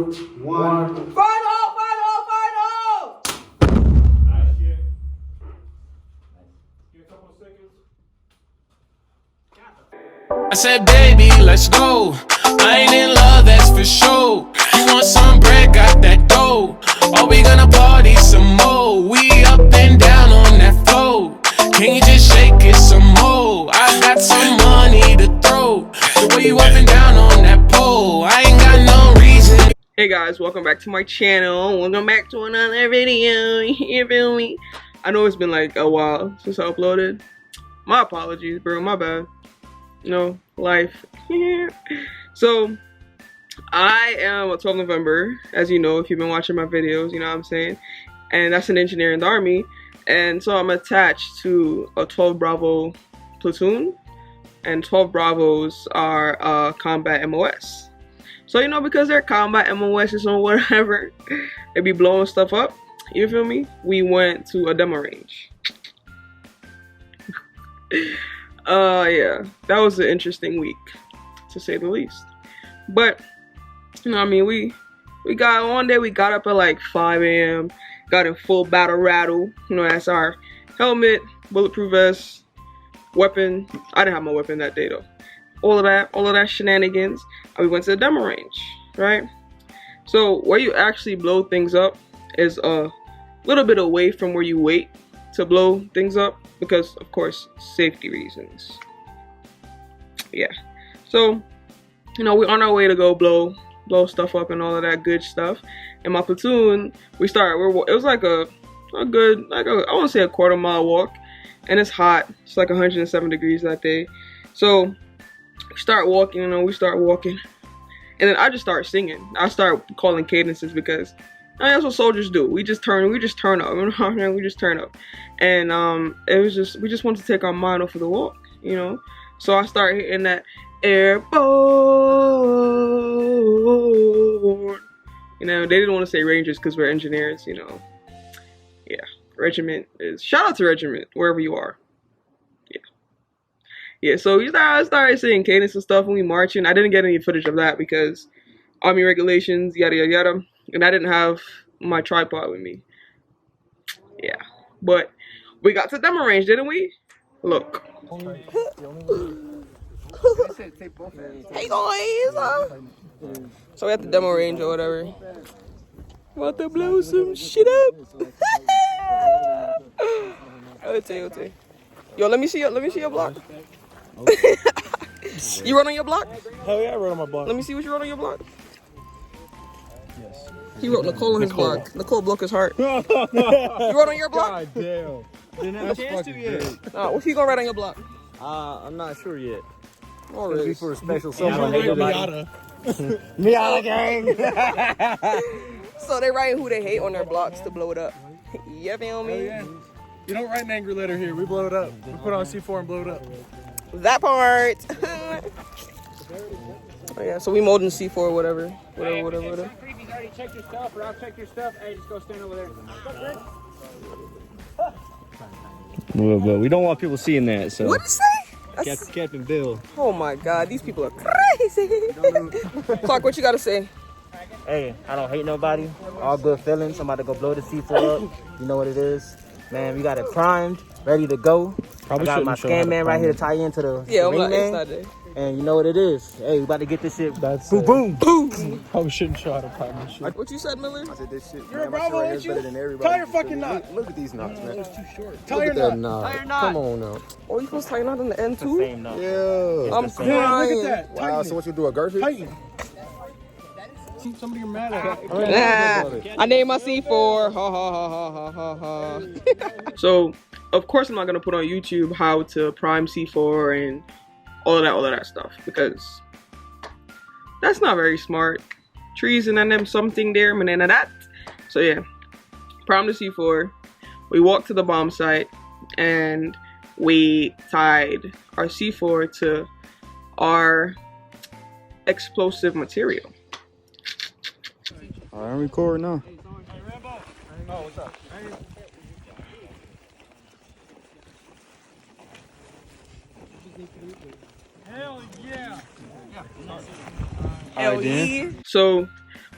One. Final! Nice. Give a couple of seconds. I said, baby, let's go. I ain't in love, that's for sure. You want some bread, got that dough. Are we gonna party some more? We up and down on that floor. Can you just shake it some more? I got some money to throw. The way you up and down on that pole, I ain't got no reason. Hey guys, welcome back to my channel. Welcome back to another video. You feel me? I know it's been like a while since I uploaded. My apologies, bro. My bad. You know, life. So, I am a 12 November, as you know, if you've been watching my videos, you know what I'm saying? And that's an engineer in the Army. And so I'm attached to a 12 Bravo platoon. And 12 Bravos are combat MOS. So, you know, because they're combat MOSs or whatever, they be blowing stuff up. You feel me? We went to a demo range. Yeah, that was an interesting week, to say the least. But, you know, I mean, we got one day, we got up at like 5 a.m., got in full battle rattle. You know, that's our helmet, bulletproof vest, weapon. I didn't have my weapon that day though. All of that shenanigans. And we went to the demo range, right? So where you actually blow things up is a little bit away from where you wait to blow things up, because of course safety reasons. Yeah. So, you know, we're on our way to go blow stuff up and all of that good stuff. And my platoon, it was like a good, I want to say a quarter-mile walk, and it's hot. It's like 107 degrees that day. So we start walking, and then I just start singing. I start calling cadences because that's what soldiers do. We just turn up. We just turn up. And it was just, we just wanted to take our mind off of the walk, you know. So I start hitting that airborne. You know, they didn't want to say Rangers because we're engineers, you know. Yeah, regiment is, shout out to regiment, wherever you are. Yeah, so I started saying cadence and stuff when we marching. I didn't get any footage of that because Army regulations, yada yada yada. And I didn't have my tripod with me. Yeah, but we got to the demo range, didn't we? Look. Hey guys! So we at the demo range or whatever. About to blow some shit up. Okay. Yo, let me see your block. You run on your block? Hell yeah, I wrote on my block. Let me see what you wrote on your block. Yes. He wrote Nicole on his block. Nicole broke his heart. You wrote on your block? God damn. Didn't have a chance to yet. What you gonna write on your block? I'm not sure yet. Oh, It'll be for a special someone. Miata. Miata gang. So they write who they hate on their blocks to blow it up. You feel me? Yeah. You don't write an angry letter here. We blow it up. We put on C4 and blow it up. That part. Oh yeah, so we molding C4, whatever. Creepy's already checked your stuff, or I'll check your stuff. Hey, just go stand over there. Well, we don't want people seeing that, so. What'd you say? Captain Bill. Oh my God, these people are crazy. Clark, what you gotta say? Hey, I don't hate nobody. All good feelings. I'm about to go blow the C4 up. You know what it is. Man, we got it primed, ready to go. Probably I got my scan man right here to tie into the I'm ring like, man. it's not And you know what it is. Hey, we about to get this shit. That's boom, boom. Probably shouldn't show how to prime this shit. What you said, Miller? I said this shit. You're a man, Bravo, ain't you? Tie your fucking knot. Look at these knots, man. It's too short. Look Tie at your that knot. knot. Tie your knot. Come on now. Oh, you supposed to tie a knot on the end The too? same knot. Yeah. I'm Yeah, crying. look at that. Wow, Tighten so it. what you do, a girth hit? Tighten. See, somebody you're mad at. I named my C4. Ha ha ha ha ha ha. So, of course, I'm not gonna put on YouTube how to prime C4 and all of that stuff, because that's not very smart. Treason and them something there, man, and that. So yeah, prime the C4. We walked to the bomb site and we tied our C4 to our explosive material. All right, I'm recording now. Oh, what's up? Hell yeah! Hell yeah. So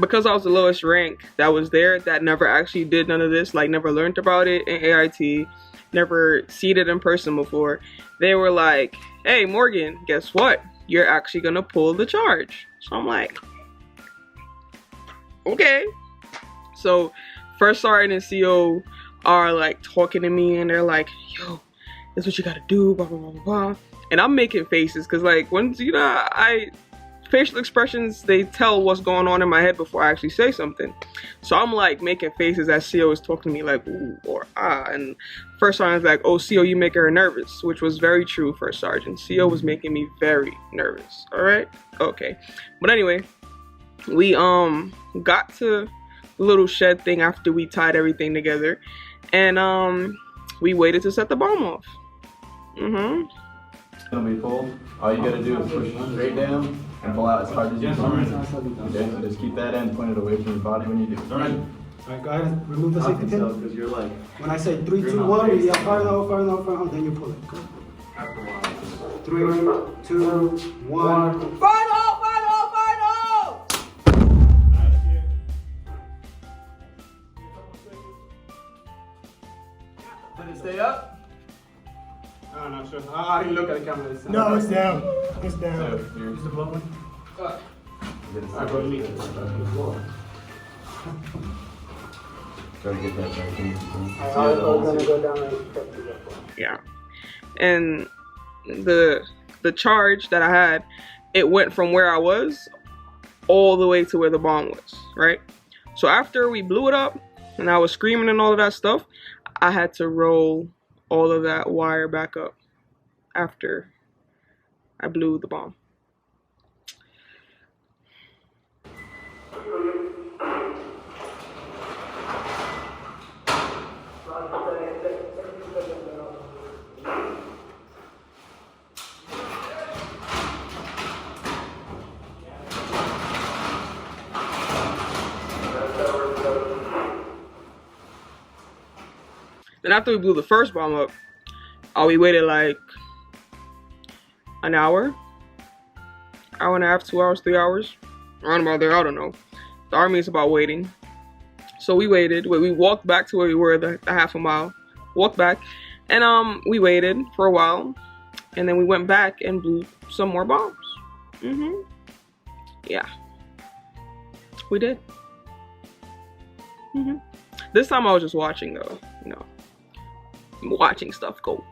because I was the lowest rank that was there, that never actually did none of this, like never learned about it in AIT, never seen it in person before, they were like, hey Morgan, guess what? You're actually gonna pull the charge. So I'm like, okay. So first sergeant and CO are like talking to me and they're like, yo, this is what you gotta do, blah blah blah blah blah. And I'm making faces because like when you know facial expressions, they tell what's going on in my head before I actually say something. So I'm like making faces as CO is talking to me like ooh or ah, and first sergeant's like, oh CO, you make her nervous, which was very true. First sergeant, CO was making me very nervous. All right, okay, but anyway, we got to the little shed thing after we tied everything together, and we waited to set the bomb off. It's gonna be pulled. All you gotta do is push straight down and pull out as hard as you can. Okay, so just keep that end pointed away from your body when you do it. Alright, go ahead and remove the safety pin. Because you're like, When I say 3, 2, 1, you yell fire low, then you pull it. Go. 3, 2, 1. did it stay up? I'm not sure. I didn't look at the camera this time. No, it's down. It's So down. you're Use the blow one. Did it Alright, go to me. Try to get that back in. I'm gonna go down and Yeah, and the charge that I had, it went from where I was all the way to where the bomb was, right? So after we blew it up and I was screaming and all of that stuff, I had to roll all of that wire back up after I blew the bomb. Then after we blew the first bomb up, we waited like an hour and a half, 2 hours, 3 hours, around about there, I don't know. The Army is about waiting. So we waited, we walked back to where we were, the half a mile, walked back, and we waited for a while, and then we went back and blew some more bombs. Yeah, we did. This time I was just watching though, you know. Watching stuff go.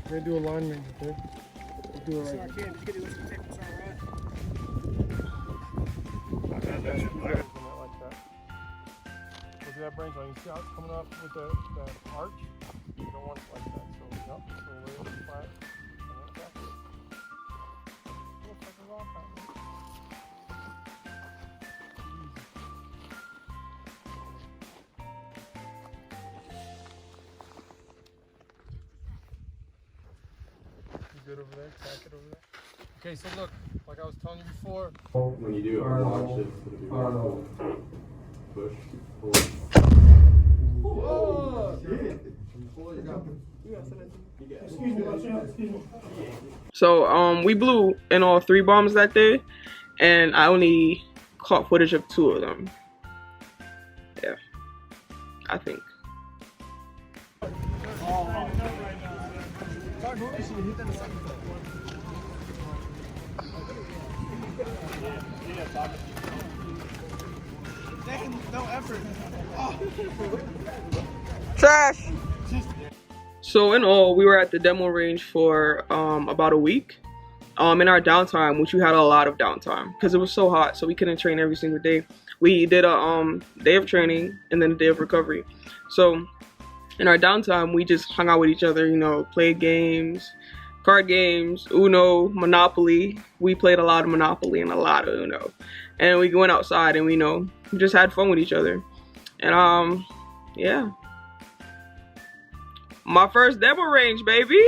They do alignment, okay? Do it right. Look at that branch line. You see how it's coming up with the arch? You don't want it like that. So, yep. So, lay it flat. And then back it. Looks like a rock out there. Good over there, tack it over there. Okay, so look, like I was telling you before. When you do it, watch it. It'll be really cool. Push, pull. Whoa! So we blew in all 3 bombs that day, and I only caught footage of 2 of them. Yeah, I think. No effort. Trash! So in all, we were at the demo range for about a week. in our downtime, which we had a lot of downtime because it was so hot, so we couldn't train every single day. We did a day of training and then a day of recovery. So in our downtime, we just hung out with each other, you know, played games, card games, Uno, Monopoly. We played a lot of Monopoly and a lot of Uno. And we went outside and we just had fun with each other. And yeah. My first demo range, baby.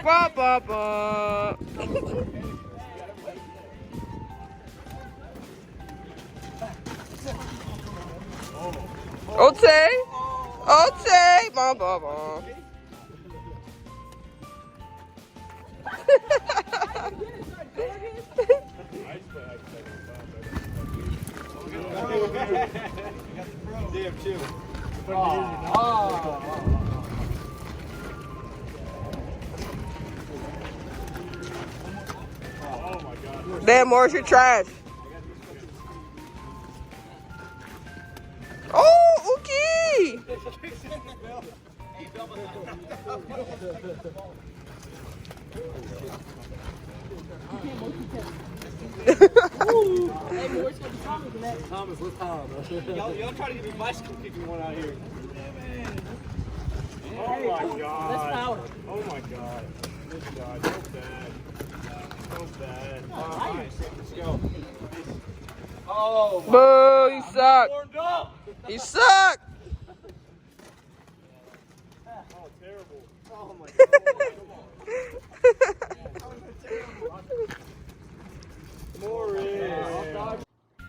Ba, ba, ba. Okay. Okay. Ba, ba, ba. Damn, Morris, you're trash. Oh, okay. Thomas, what's Tom? Y'all try to give me bicycle kicking one out here. Oh my god. That's power. Oh my god. This guy, so bad. So bad. Alright, let's go. Oh my Boo, you suck. warmed up. You suck. Oh, terrible. Oh my god.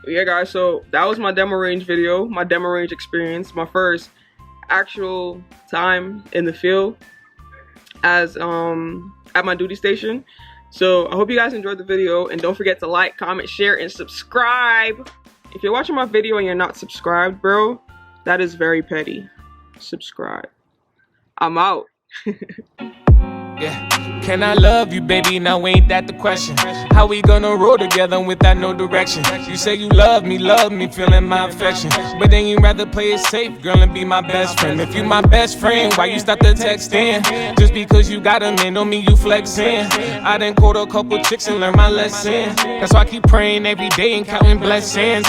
Yeah, guys, so that was my demo range video, my demo range experience, my first actual time in the field as at my duty station. So I hope you guys enjoyed the video, and don't forget to like, comment, share, and subscribe. If you're watching my video and you're not subscribed, bro, that is very petty. Subscribe. I'm out. Yeah. Can I love you, baby? Now ain't that the question? How we gonna roll together without no direction? You say you love me, feeling my affection. But then you rather play it safe, girl, and be my best friend. If you my best friend, why you stop the texting? Just because you got a man don't mean you flexing. I done caught a couple chicks and learned my lesson. That's why I keep praying every day and counting blessings.